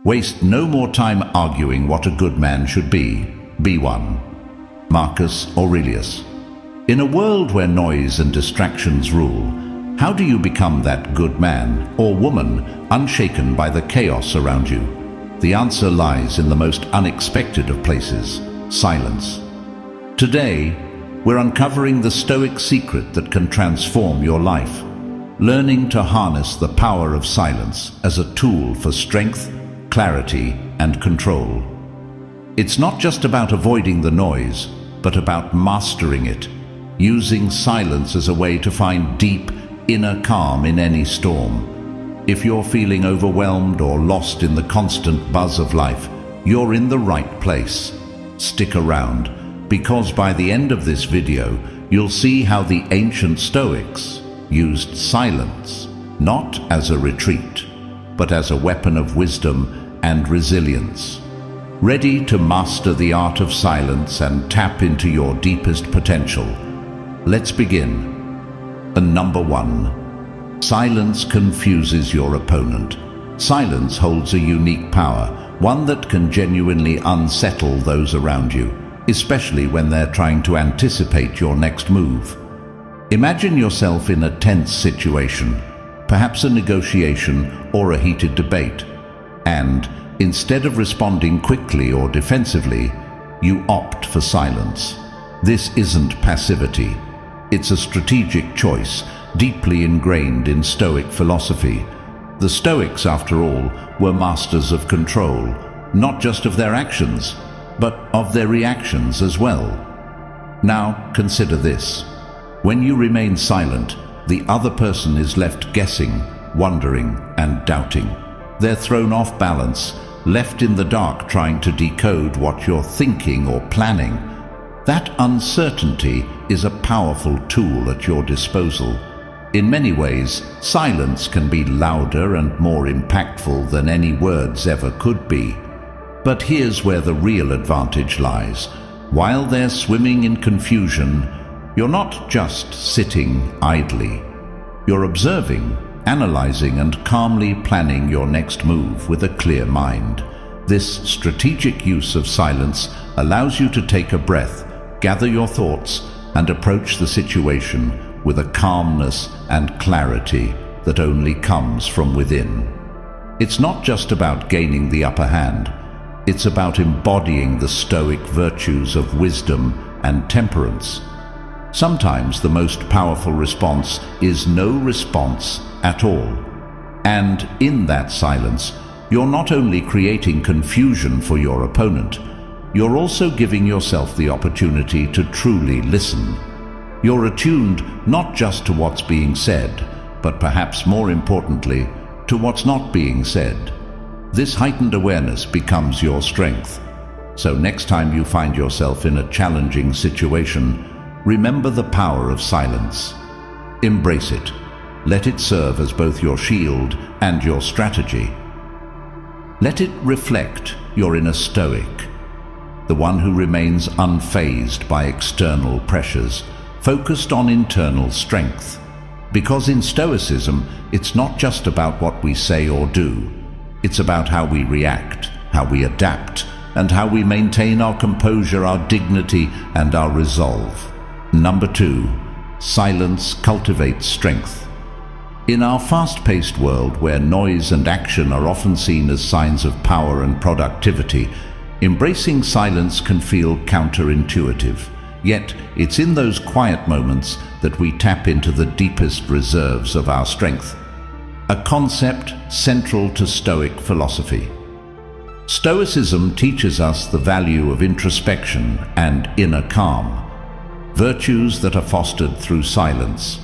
Waste no more time arguing what a good man should be. Be one. Marcus Aurelius. In a world where noise and distractions rule, how do you become that good man or woman unshaken by the chaos around you? The answer lies in the most unexpected of places: silence. Today, we're uncovering the Stoic secret that can transform your life, learning to harness the power of silence as a tool for strength, clarity, and control. It's not just about avoiding the noise, but about mastering it, using silence as a way to find deep, inner calm in any storm. If you're feeling overwhelmed or lost in the constant buzz of life, you're in the right place. Stick around, because by the end of this video, you'll see how the ancient Stoics used silence, not as a retreat, but as a weapon of wisdom and resilience. Ready to master the art of silence and tap into your deepest potential? Let's begin. And number 1. Silence confuses your opponent. Silence holds a unique power, one that can genuinely unsettle those around you, especially when they're trying to anticipate your next move. Imagine yourself in a tense situation, perhaps a negotiation or a heated debate, and instead of responding quickly or defensively, you opt for silence. This isn't passivity. It's a strategic choice, deeply ingrained in Stoic philosophy. The Stoics, after all, were masters of control, not just of their actions, but of their reactions as well. Now, consider this. When you remain silent, the other person is left guessing, wondering, and doubting. They're thrown off balance, left in the dark trying to decode what you're thinking or planning. That uncertainty is a powerful tool at your disposal. In many ways, silence can be louder and more impactful than any words ever could be. But here's where the real advantage lies. While they're swimming in confusion, you're not just sitting idly. You're observing, analyzing, and calmly planning your next move with a clear mind. This strategic use of silence allows you to take a breath, gather your thoughts, and approach the situation with a calmness and clarity that only comes from within. It's not just about gaining the upper hand. It's about embodying the Stoic virtues of wisdom and temperance. Sometimes the most powerful response is no response at all. And in that silence, you're not only creating confusion for your opponent, you're also giving yourself the opportunity to truly listen. You're attuned not just to what's being said, but perhaps more importantly, to what's not being said. This heightened awareness becomes your strength. So next time you find yourself in a challenging situation, remember the power of silence. Embrace it. Let it serve as both your shield and your strategy. Let it reflect your inner Stoic, the one who remains unfazed by external pressures, focused on internal strength. Because in Stoicism, it's not just about what we say or do. It's about how we react, how we adapt, and how we maintain our composure, our dignity, and our resolve. Number 2, silence cultivates strength. In our fast-paced world, where noise and action are often seen as signs of power and productivity, embracing silence can feel counterintuitive. Yet, it's in those quiet moments that we tap into the deepest reserves of our strength. A concept central to Stoic philosophy. Stoicism teaches us the value of introspection and inner calm, virtues that are fostered through silence.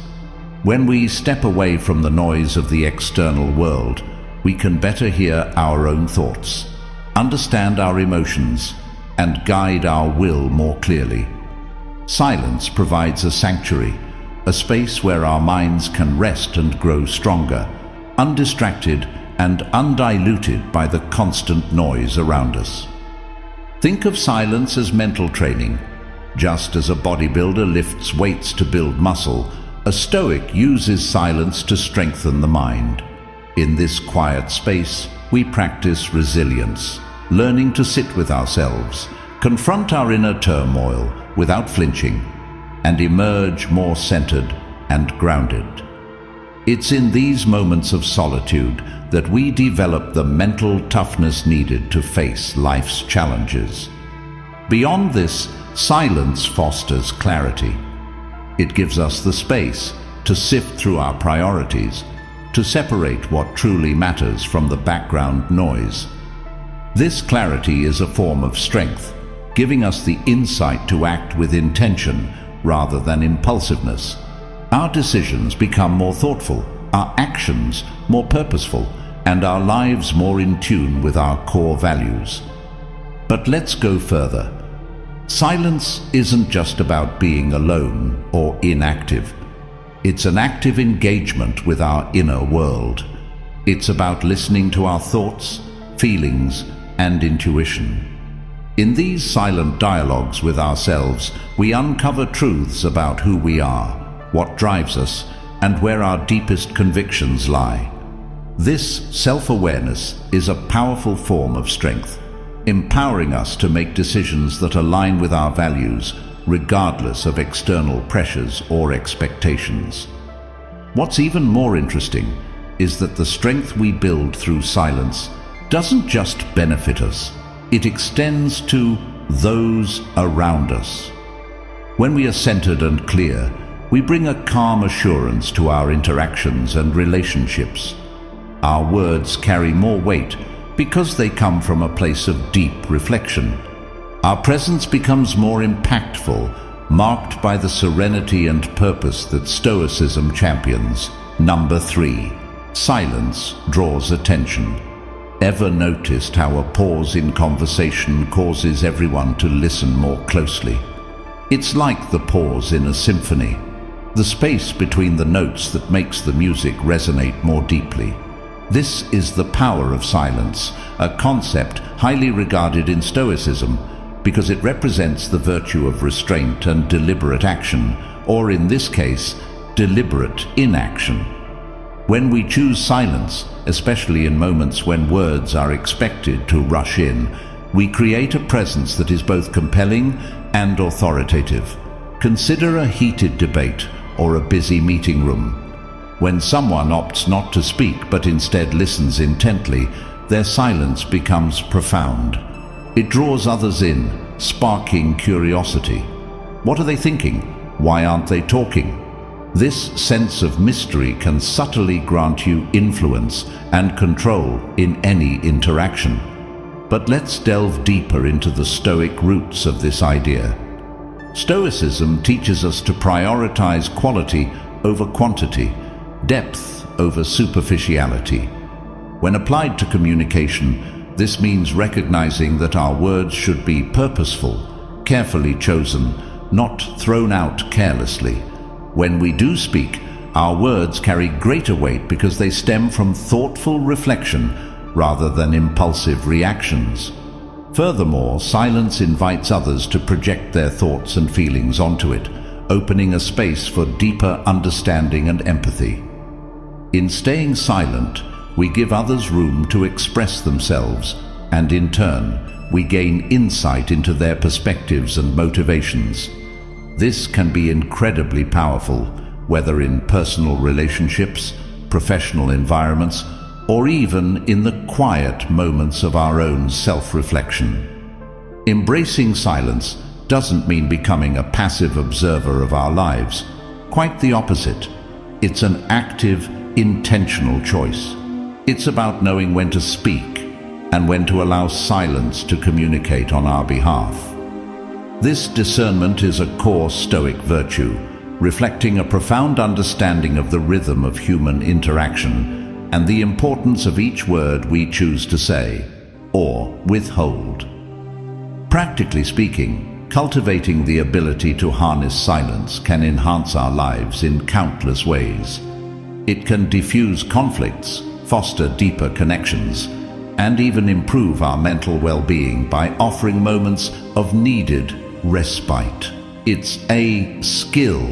When we step away from the noise of the external world, we can better hear our own thoughts, understand our emotions, and guide our will more clearly. Silence provides a sanctuary, a space where our minds can rest and grow stronger, undistracted and undiluted by the constant noise around us. Think of silence as mental training. Just as a bodybuilder lifts weights to build muscle, a Stoic uses silence to strengthen the mind. In this quiet space, we practice resilience, learning to sit with ourselves, confront our inner turmoil without flinching, and emerge more centered and grounded. It's in these moments of solitude that we develop the mental toughness needed to face life's challenges. Beyond this, silence fosters clarity. It gives us the space to sift through our priorities, to separate what truly matters from the background noise. This clarity is a form of strength, giving us the insight to act with intention rather than impulsiveness. Our decisions become more thoughtful, our actions more purposeful, and our lives more in tune with our core values. But let's go further. Silence isn't just about being alone or inactive. It's an active engagement with our inner world. It's about listening to our thoughts, feelings, and intuition. In these silent dialogues with ourselves, we uncover truths about who we are, what drives us, and where our deepest convictions lie. This self-awareness is a powerful form of strength, empowering us to make decisions that align with our values, regardless of external pressures or expectations. What's even more interesting is that the strength we build through silence doesn't just benefit us, it extends to those around us. When we are centered and clear, we bring a calm assurance to our interactions and relationships. Our words carry more weight because they come from a place of deep reflection. Our presence becomes more impactful, marked by the serenity and purpose that Stoicism champions. Number 3. Silence draws attention. Ever noticed how a pause in conversation causes everyone to listen more closely? It's like the pause in a symphony, the space between the notes that makes the music resonate more deeply. This is the power of silence, a concept highly regarded in Stoicism because it represents the virtue of restraint and deliberate action, or in this case, deliberate inaction. When we choose silence, especially in moments when words are expected to rush in, we create a presence that is both compelling and authoritative. Consider a heated debate or a busy meeting room. When someone opts not to speak but instead listens intently, their silence becomes profound. It draws others in, sparking curiosity. What are they thinking? Why aren't they talking? This sense of mystery can subtly grant you influence and control in any interaction. But let's delve deeper into the Stoic roots of this idea. Stoicism teaches us to prioritize quality over quantity, depth over superficiality. When applied to communication, this means recognizing that our words should be purposeful, carefully chosen, not thrown out carelessly. When we do speak, our words carry greater weight because they stem from thoughtful reflection rather than impulsive reactions. Furthermore, silence invites others to project their thoughts and feelings onto it, opening a space for deeper understanding and empathy. In staying silent, we give others room to express themselves, and in turn, we gain insight into their perspectives and motivations. This can be incredibly powerful, whether in personal relationships, professional environments, or even in the quiet moments of our own self-reflection. Embracing silence doesn't mean becoming a passive observer of our lives. Quite the opposite. It's an active, intentional choice. It's about knowing when to speak and when to allow silence to communicate on our behalf. This discernment is a core Stoic virtue, reflecting a profound understanding of the rhythm of human interaction and the importance of each word we choose to say or withhold. Practically speaking, cultivating the ability to harness silence can enhance our lives in countless ways. It can diffuse conflicts, foster deeper connections, and even improve our mental well-being by offering moments of needed respite. It's a skill,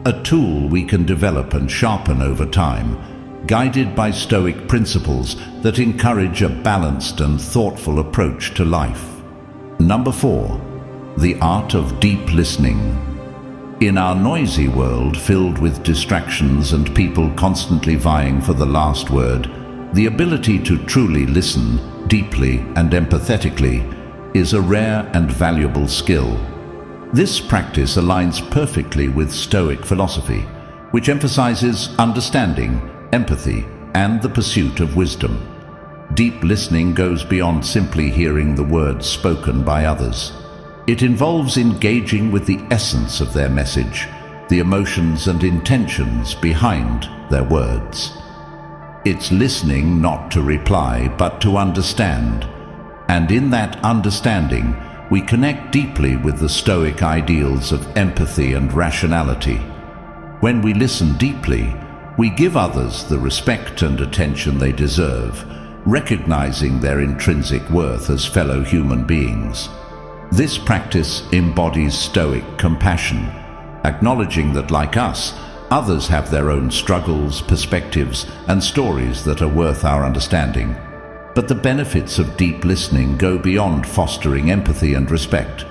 a tool we can develop and sharpen over time, guided by Stoic principles that encourage a balanced and thoughtful approach to life. Number 4. The art of deep listening. In our noisy world filled with distractions and people constantly vying for the last word, the ability to truly listen deeply and empathetically is a rare and valuable skill. This practice aligns perfectly with Stoic philosophy, which emphasizes understanding, empathy, and the pursuit of wisdom. Deep listening goes beyond simply hearing the words spoken by others. It involves engaging with the essence of their message, the emotions and intentions behind their words. It's listening not to reply, but to understand. And in that understanding, we connect deeply with the Stoic ideals of empathy and rationality. When we listen deeply, we give others the respect and attention they deserve, recognizing their intrinsic worth as fellow human beings. This practice embodies Stoic compassion, acknowledging that, like us, others have their own struggles, perspectives, and stories that are worth our understanding. But the benefits of deep listening go beyond fostering empathy and respect.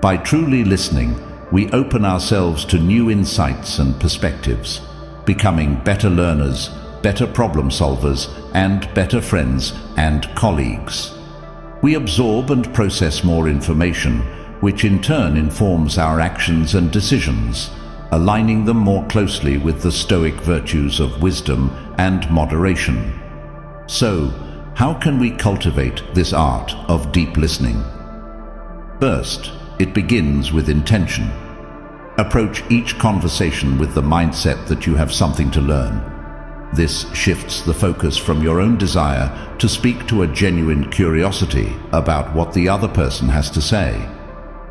By truly listening, we open ourselves to new insights and perspectives, becoming better learners, better problem solvers, and better friends and colleagues. We absorb and process more information, which in turn informs our actions and decisions, aligning them more closely with the Stoic virtues of wisdom and moderation. So, how can we cultivate this art of deep listening? First, it begins with intention. Approach each conversation with the mindset that you have something to learn. This shifts the focus from your own desire to speak to a genuine curiosity about what the other person has to say.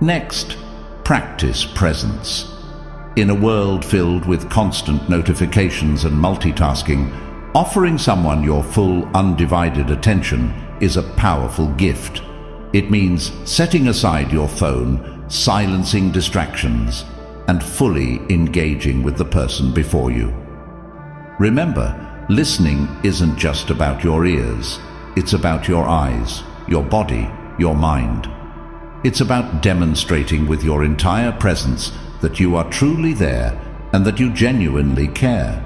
Next, practice presence. In a world filled with constant notifications and multitasking, offering someone your full, undivided attention is a powerful gift. It means setting aside your phone, silencing distractions, and fully engaging with the person before you. Remember, listening isn't just about your ears. It's about your eyes, your body, your mind. It's about demonstrating with your entire presence that you are truly there and that you genuinely care.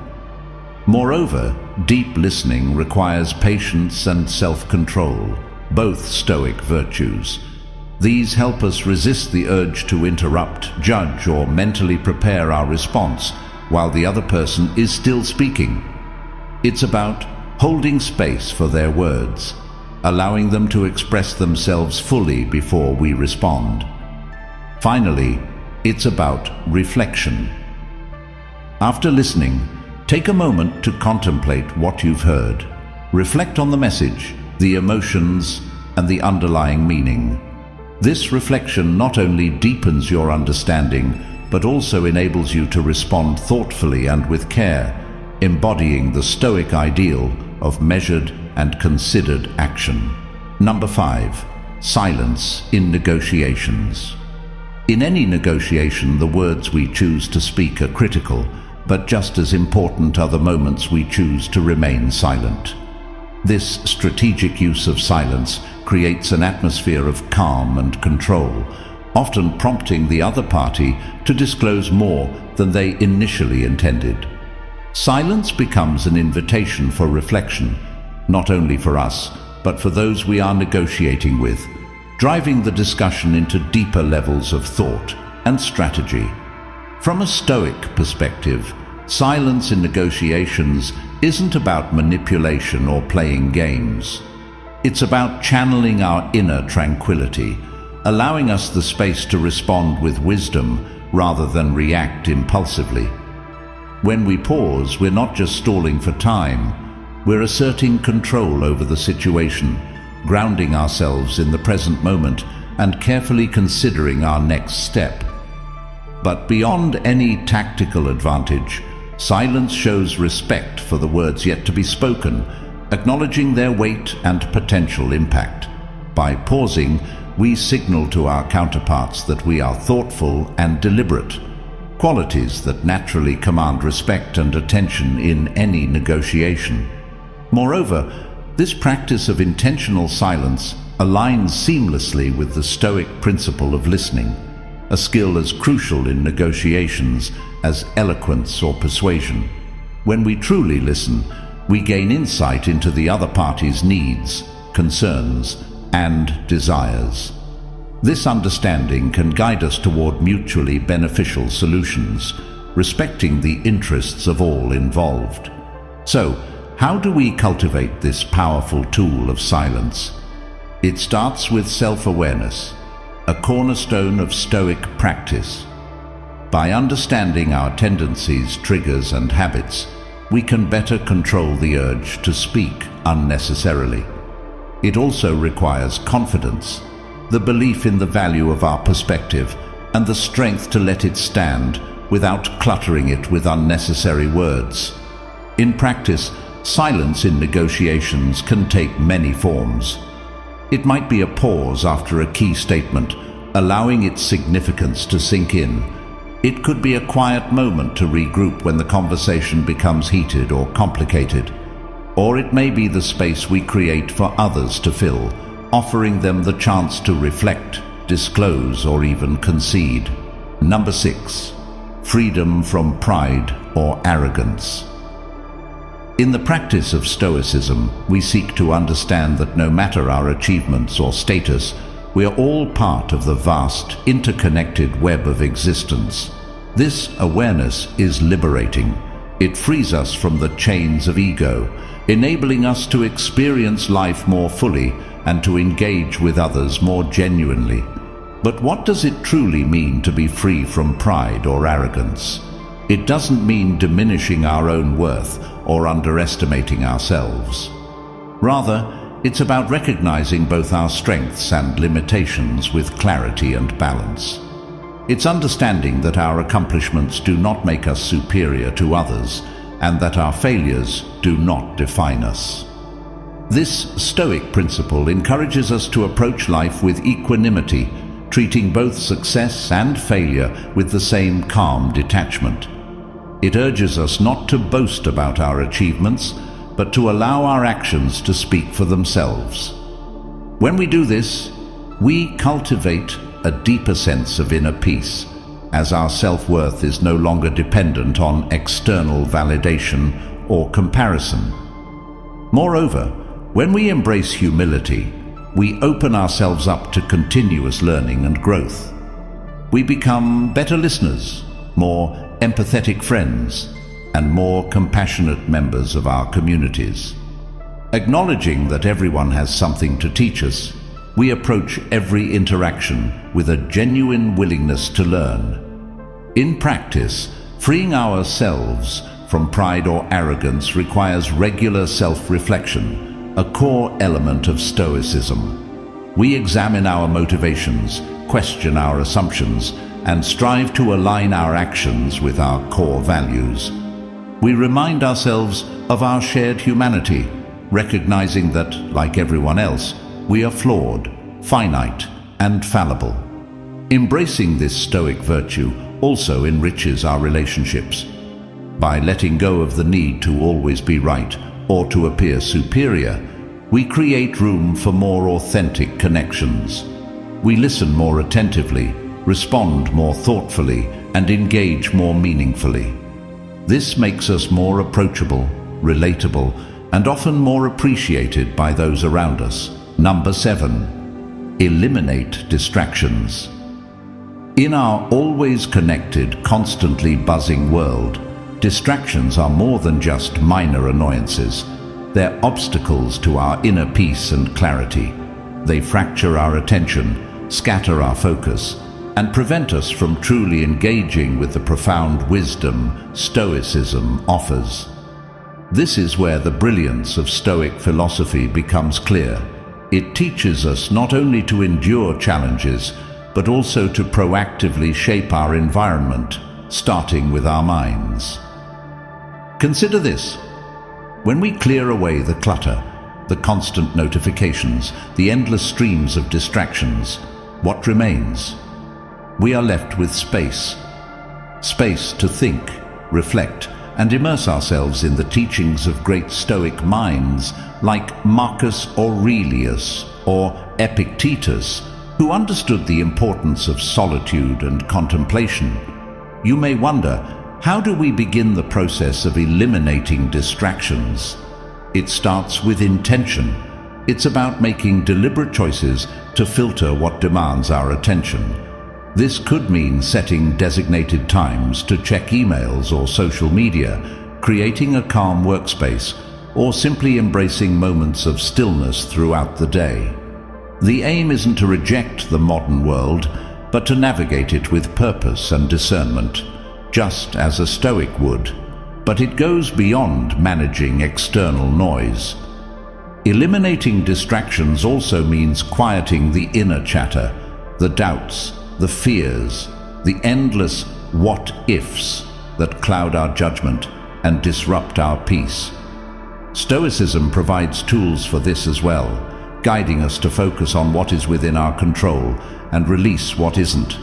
Moreover, deep listening requires patience and self-control, both Stoic virtues. These help us resist the urge to interrupt, judge, or mentally prepare our response while the other person is still speaking. It's about holding space for their words, allowing them to express themselves fully before we respond. Finally, it's about reflection. After listening, take a moment to contemplate what you've heard. Reflect on the message, the emotions, and the underlying meaning. This reflection not only deepens your understanding, but also enables you to respond thoughtfully and with care, embodying the Stoic ideal of measured and considered action. Number 5. Silence in negotiations. In any negotiation, the words we choose to speak are critical, but just as important are the moments we choose to remain silent. This strategic use of silence creates an atmosphere of calm and control, often prompting the other party to disclose more than they initially intended. Silence becomes an invitation for reflection, not only for us, but for those we are negotiating with, driving the discussion into deeper levels of thought and strategy. From a Stoic perspective, silence in negotiations isn't about manipulation or playing games. It's about channeling our inner tranquility, allowing us the space to respond with wisdom rather than react impulsively. When we pause, we're not just stalling for time, we're asserting control over the situation, grounding ourselves in the present moment and carefully considering our next step. But beyond any tactical advantage, silence shows respect for the words yet to be spoken, acknowledging their weight and potential impact. By pausing, we signal to our counterparts that we are thoughtful and deliberate. qualities that naturally command respect and attention in any negotiation. Moreover, this practice of intentional silence aligns seamlessly with the Stoic principle of listening, a skill as crucial in negotiations as eloquence or persuasion. When we truly listen, we gain insight into the other party's needs, concerns, and desires. This understanding can guide us toward mutually beneficial solutions, respecting the interests of all involved. So, how do we cultivate this powerful tool of silence? It starts with self-awareness, a cornerstone of Stoic practice. By understanding our tendencies, triggers, and habits, we can better control the urge to speak unnecessarily. It also requires confidence, the belief in the value of our perspective, and the strength to let it stand without cluttering it with unnecessary words. In practice, silence in negotiations can take many forms. It might be a pause after a key statement, allowing its significance to sink in. It could be a quiet moment to regroup when the conversation becomes heated or complicated. Or it may be the space we create for others to fill, offering them the chance to reflect, disclose, or even concede. Number 6. Freedom from pride or arrogance. In the practice of Stoicism, we seek to understand that no matter our achievements or status, we are all part of the vast, interconnected web of existence. This awareness is liberating. It frees us from the chains of ego, enabling us to experience life more fully and to engage with others more genuinely. But what does it truly mean to be free from pride or arrogance? It doesn't mean diminishing our own worth or underestimating ourselves. Rather, it's about recognizing both our strengths and limitations with clarity and balance. It's understanding that our accomplishments do not make us superior to others, and that our failures do not define us. This Stoic principle encourages us to approach life with equanimity, treating both success and failure with the same calm detachment. It urges us not to boast about our achievements, but to allow our actions to speak for themselves. When we do this, we cultivate a deeper sense of inner peace, as our self-worth is no longer dependent on external validation or comparison. Moreover, when we embrace humility, we open ourselves up to continuous learning and growth. We become better listeners, more empathetic friends, and more compassionate members of our communities. Acknowledging that everyone has something to teach us, we approach every interaction with a genuine willingness to learn. In practice, freeing ourselves from pride or arrogance requires regular self-reflection, a core element of Stoicism. We examine our motivations, question our assumptions, and strive to align our actions with our core values. We remind ourselves of our shared humanity, recognizing that, like everyone else, we are flawed, finite, and fallible. Embracing this Stoic virtue also enriches our relationships. By letting go of the need to always be right or to appear superior, we create room for more authentic connections. We listen more attentively, respond more thoughtfully, and engage more meaningfully. This makes us more approachable, relatable, and often more appreciated by those around us. Number 7. Eliminate distractions. In our always connected, constantly buzzing world, distractions are more than just minor annoyances. They're obstacles to our inner peace and clarity. They fracture our attention, scatter our focus, and prevent us from truly engaging with the profound wisdom Stoicism offers. This is where the brilliance of Stoic philosophy becomes clear. It teaches us not only to endure challenges, but also to proactively shape our environment, starting with our minds. Consider this. When we clear away the clutter, the constant notifications, the endless streams of distractions, what remains? We are left with space. space to think, reflect, and immerse ourselves in the teachings of great Stoic minds like Marcus Aurelius or Epictetus, who understood the importance of solitude and contemplation. You may wonder, how do we begin the process of eliminating distractions? It starts with intention. It's about making deliberate choices to filter what demands our attention. This could mean setting designated times to check emails or social media, creating a calm workspace, or simply embracing moments of stillness throughout the day. The aim isn't to reject the modern world, but to navigate it with purpose and discernment, just as a Stoic would. But it goes beyond managing external noise. Eliminating distractions also means quieting the inner chatter, the doubts, the fears, the endless what-ifs that cloud our judgment and disrupt our peace. Stoicism provides tools for this as well, guiding us to focus on what is within our control and release what isn't.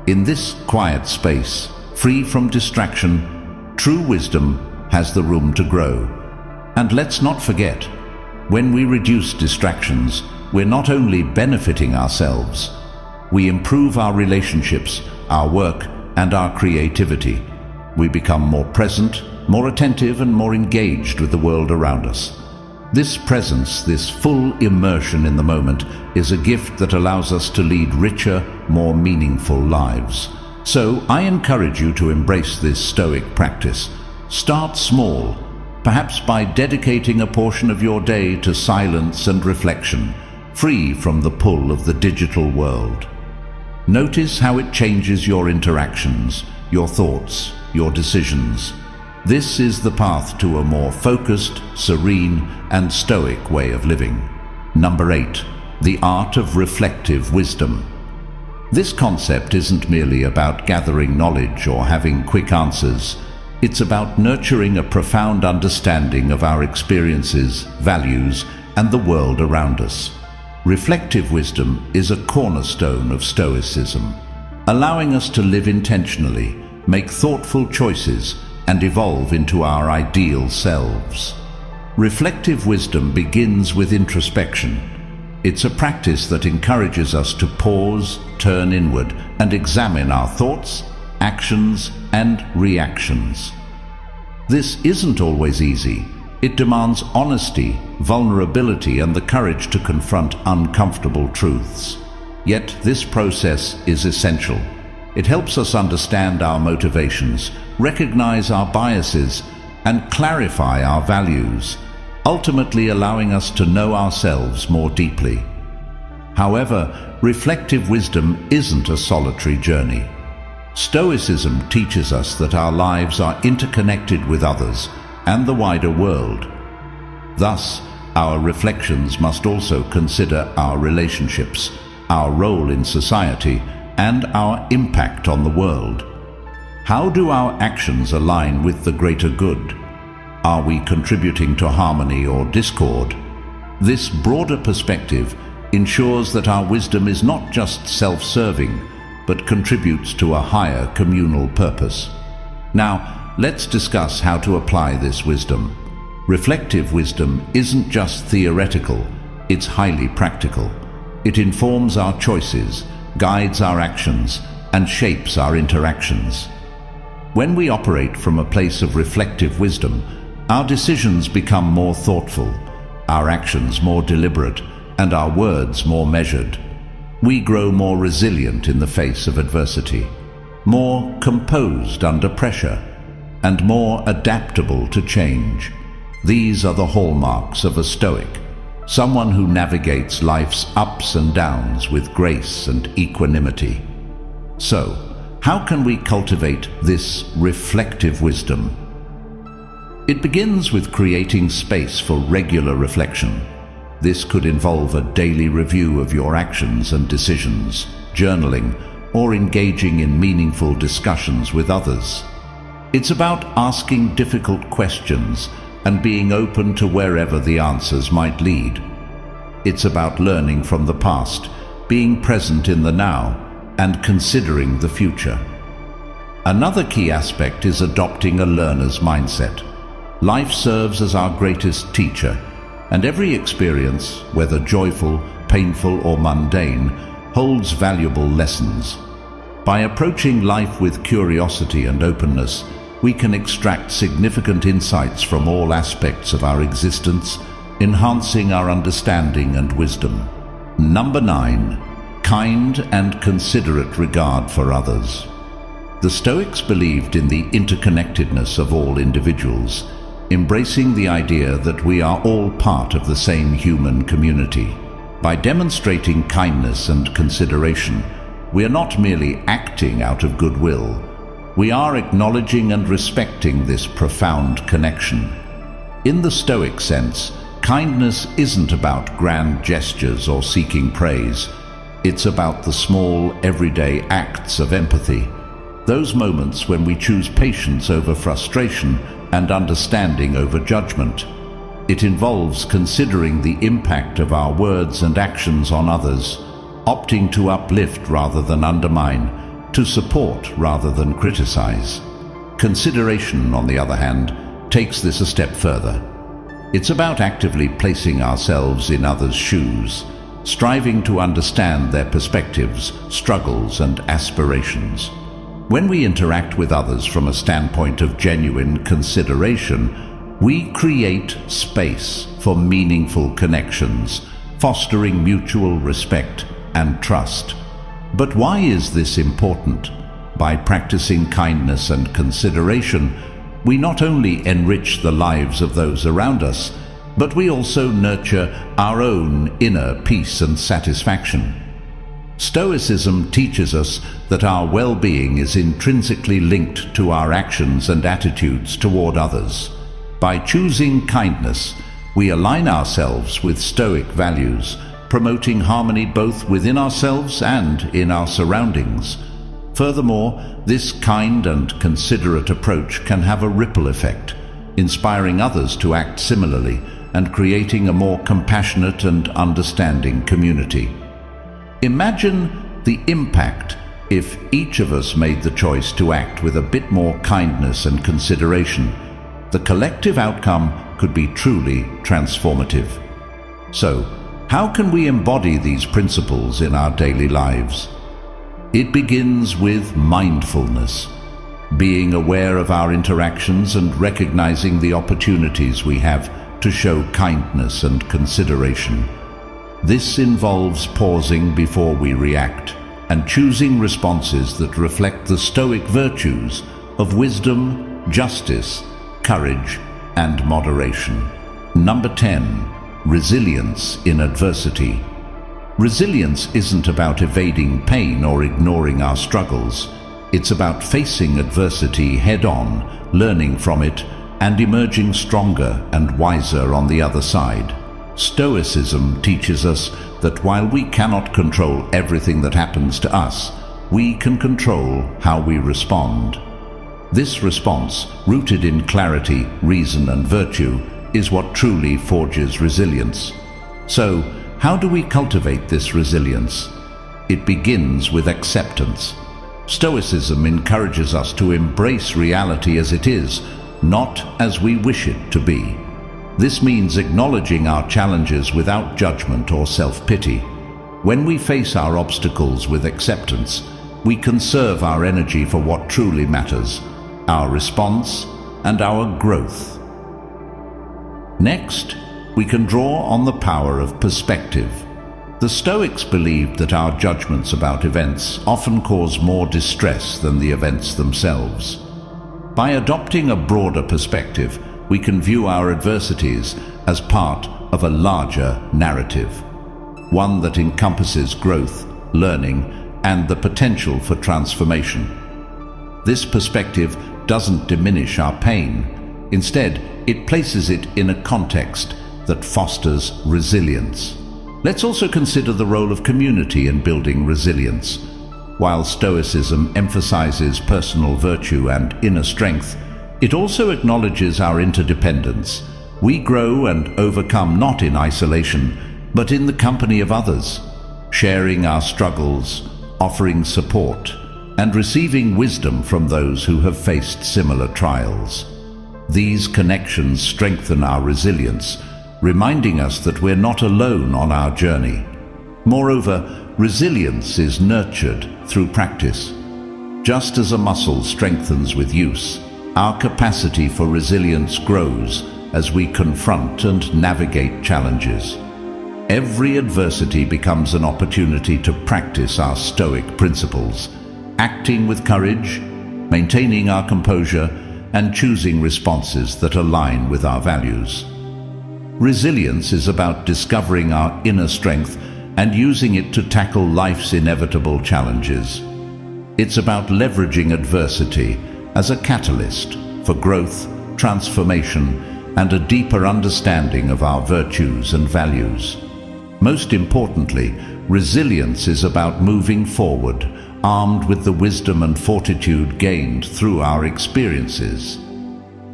In this quiet space, free from distraction, true wisdom has the room to grow. And let's not forget, when we reduce distractions, we're not only benefiting ourselves, we improve our relationships, our work, and our creativity. We become more present, more attentive, and more engaged with the world around us. This presence, this full immersion in the moment, is a gift that allows us to lead richer, more meaningful lives. So I encourage you to embrace this Stoic practice. Start small, perhaps by dedicating a portion of your day to silence and reflection, free from the pull of the digital world. Notice how it changes your interactions, your thoughts, your decisions. This is the path to a more focused, serene, and Stoic way of living. Number 8, the art of reflective wisdom. This concept isn't merely about gathering knowledge or having quick answers. It's about nurturing a profound understanding of our experiences, values, and the world around us. Reflective wisdom is a cornerstone of Stoicism, allowing us to live intentionally, make thoughtful choices, and evolve into our ideal selves. Reflective wisdom begins with introspection. It's a practice that encourages us to pause, turn inward, and examine our thoughts, actions, and reactions. This isn't always easy. It demands honesty, vulnerability, and the courage to confront uncomfortable truths. Yet this process is essential. It helps us understand our motivations, recognize our biases, and clarify our values, ultimately allowing us to know ourselves more deeply. However, reflective wisdom isn't a solitary journey. Stoicism teaches us that our lives are interconnected with others and the wider world. Thus, our reflections must also consider our relationships, our role in society, and our impact on the world. How do our actions align with the greater good? Are we contributing to harmony or discord? This broader perspective ensures that our wisdom is not just self-serving, but contributes to a higher communal purpose. Now, let's discuss how to apply this wisdom. Reflective wisdom isn't just theoretical, it's highly practical. It informs our choices, guides our actions, and shapes our interactions. When we operate from a place of reflective wisdom, our decisions become more thoughtful, our actions more deliberate, and our words more measured. We grow more resilient in the face of adversity, more composed under pressure, and more adaptable to change. These are the hallmarks of a Stoic, someone who navigates life's ups and downs with grace and equanimity. So, how can we cultivate this reflective wisdom? It begins with creating space for regular reflection. This could involve a daily review of your actions and decisions, journaling, or engaging in meaningful discussions with others. It's about asking difficult questions and being open to wherever the answers might lead. It's about learning from the past, being present in the now, and considering the future. Another key aspect is adopting a learner's mindset. Life serves as our greatest teacher, and every experience, whether joyful, painful, or mundane, holds valuable lessons. By approaching life with curiosity and openness, we can extract significant insights from all aspects of our existence, enhancing our understanding and wisdom. Number 9. Kind and considerate regard for others. The Stoics believed in the interconnectedness of all individuals, embracing the idea that we are all part of the same human community. By demonstrating kindness and consideration, we are not merely acting out of goodwill. We are acknowledging and respecting this profound connection. In the Stoic sense, kindness isn't about grand gestures or seeking praise. It's about the small, everyday acts of empathy. Those moments when we choose patience over frustration and understanding over judgment. It involves considering the impact of our words and actions on others, opting to uplift rather than undermine, to support rather than criticize. Consideration, on the other hand, takes this a step further. It's about actively placing ourselves in others' shoes, striving to understand their perspectives, struggles, and aspirations. When we interact with others from a standpoint of genuine consideration, we create space for meaningful connections, fostering mutual respect and trust. But why is this important? By practicing kindness and consideration, we not only enrich the lives of those around us, but we also nurture our own inner peace and satisfaction. Stoicism teaches us that our well-being is intrinsically linked to our actions and attitudes toward others. By choosing kindness, we align ourselves with Stoic values, promoting harmony both within ourselves and in our surroundings. Furthermore, this kind and considerate approach can have a ripple effect, inspiring others to act similarly and creating a more compassionate and understanding community. Imagine the impact if each of us made the choice to act with a bit more kindness and consideration. The collective outcome could be truly transformative. So, how can we embody these principles in our daily lives? It begins with mindfulness, being aware of our interactions and recognizing the opportunities we have to show kindness and consideration. This involves pausing before we react and choosing responses that reflect the Stoic virtues of wisdom, justice, courage, and moderation. Number 10. Resilience in adversity. Resilience isn't about evading pain or ignoring our struggles. It's about facing adversity head-on, learning from it, and emerging stronger and wiser on the other side. Stoicism teaches us that while we cannot control everything that happens to us, we can control how we respond. This response, rooted in clarity, reason, and virtue, is what truly forges resilience. So, how do we cultivate this resilience? It begins with acceptance. Stoicism encourages us to embrace reality as it is, not as we wish it to be. This means acknowledging our challenges without judgment or self-pity. When we face our obstacles with acceptance, we conserve our energy for what truly matters, our response and our growth. Next, we can draw on the power of perspective. The Stoics believed that our judgments about events often cause more distress than the events themselves. By adopting a broader perspective, we can view our adversities as part of a larger narrative, one that encompasses growth, learning, and the potential for transformation. This perspective doesn't diminish our pain. Instead, it places it in a context that fosters resilience. Let's also consider the role of community in building resilience. While Stoicism emphasizes personal virtue and inner strength, it also acknowledges our interdependence. We grow and overcome not in isolation, but in the company of others, sharing our struggles, offering support, and receiving wisdom from those who have faced similar trials. These connections strengthen our resilience, reminding us that we're not alone on our journey. Moreover, resilience is nurtured through practice. Just as a muscle strengthens with use, our capacity for resilience grows as we confront and navigate challenges. Every adversity becomes an opportunity to practice our Stoic principles, acting with courage, maintaining our composure, and choosing responses that align with our values. Resilience is about discovering our inner strength and using it to tackle life's inevitable challenges. It's about leveraging adversity as a catalyst for growth, transformation, and a deeper understanding of our virtues and values. Most importantly, resilience is about moving forward, armed with the wisdom and fortitude gained through our experiences.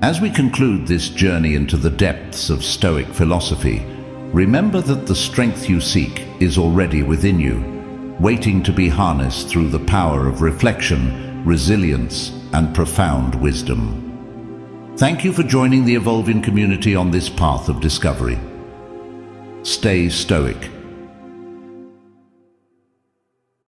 As we conclude this journey into the depths of Stoic philosophy, remember that the strength you seek is already within you, waiting to be harnessed through the power of reflection, resilience, and profound wisdom. Thank you for joining the Evolvian community on this path of discovery. Stay Stoic,